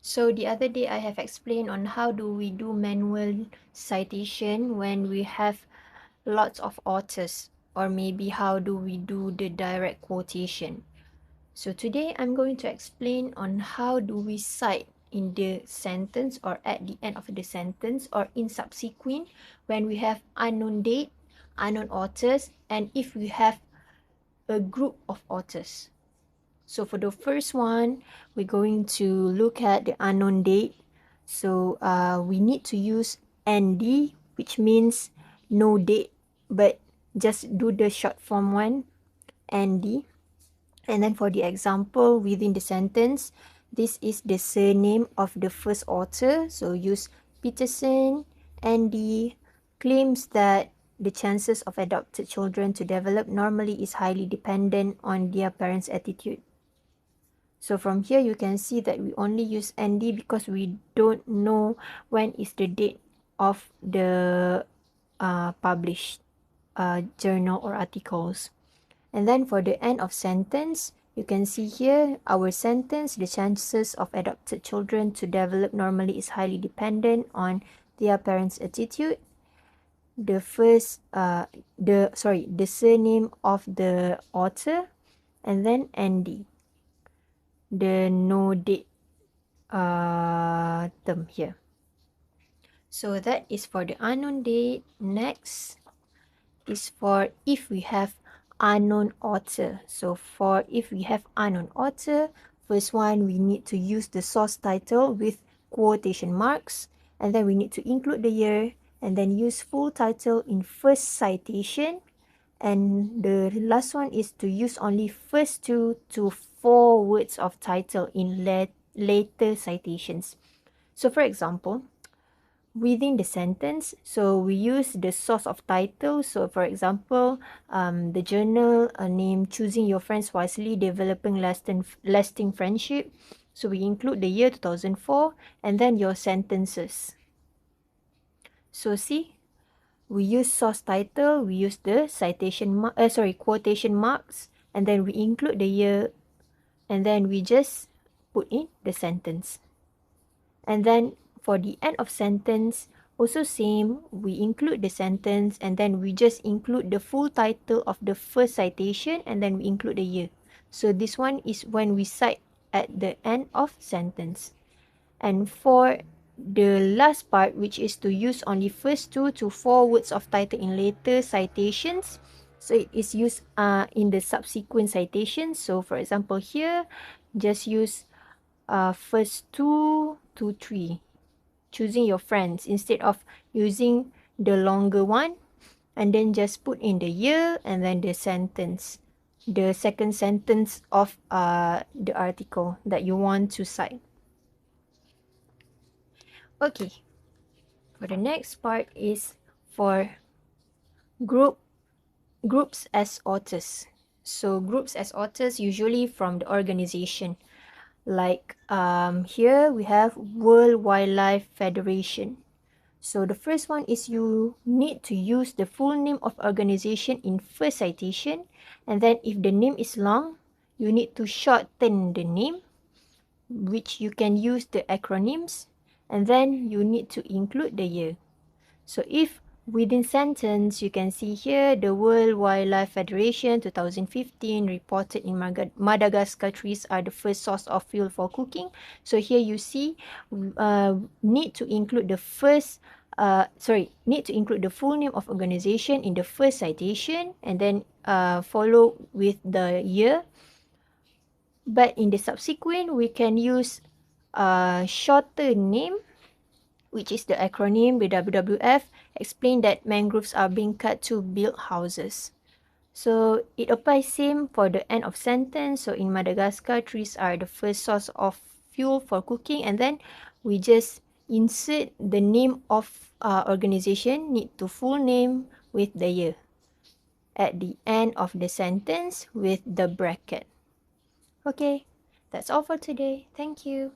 So the other day I have explained on how do we do manual citation when we have lots of authors, or maybe how do we do the direct quotation. So today I'm going to explain on how do we cite in the sentence or at the end of the sentence or in subsequent when we have unknown date, unknown authors, and if we have a group of authors. So for the first one, we're going to look at the unknown date. So we need to use ND, which means no date, but just do the short form one, ND. And then for the example within the sentence, this is the surname of the first author. So use Peterson, ND, claims that the chances of adopted children to develop normally is highly dependent on their parents' attitude. So from here you can see that we only use ND because we don't know when is the date of the published journal or articles. And then for the end of sentence, you can see here our sentence, the chances of adopted children to develop normally is highly dependent on their parents' attitude. The surname of the author, and then ND, the no date term here. So that is for the unknown date. Next is for if we have unknown author. So for if we have unknown author, first one we need to use the source title with quotation marks, and then we need to include the year, and then use full title in first citation, and the last one is to use only first 2 to 4 words of title in later citations. So for example, within the sentence, so we use the source of title. So for example, the journal name Choosing Your Friends Wisely, Developing Lasting Friendship. So we include the year 2004 and then your sentences. So see, we use source title, we use the quotation marks, and then we include the year, and then we just put in the sentence. And then for the end of sentence, also same, we include the sentence, and then we just include the full title of the first citation, and then we include the year. So this one is when we cite at the end of sentence. And for the last part, which is to use only first 2 to 4 words of title in later citations, so it is used in the subsequent citations. So for example here, just use first 2 to 3, choosing your friends, instead of using the longer one, and then just put in the year and then the sentence, the second sentence of the article that you want to cite. Okay, for the next part is for groups as authors. So groups as authors usually from the organization. Like here we have World Wildlife Federation. So the first one is you need to use the full name of organization in first citation, and then if the name is long, you need to shorten the name, which you can use the acronyms, and then you need to include the year. So if within sentence, you can see here the World Wildlife Federation 2015 reported in Madagascar trees are the first source of fuel for cooking. So here you see need to include the full name of organization in the first citation, and then follow with the year. But in the subsequent, we can use shorter name, which is the acronym, the WWF, explain that mangroves are being cut to build houses. So it applies same for the end of sentence. So in Madagascar, trees are the first source of fuel for cooking, and then we just insert the name of organization, need to full name with the year at the end of the sentence with the bracket. Okay, that's all for today. Thank you.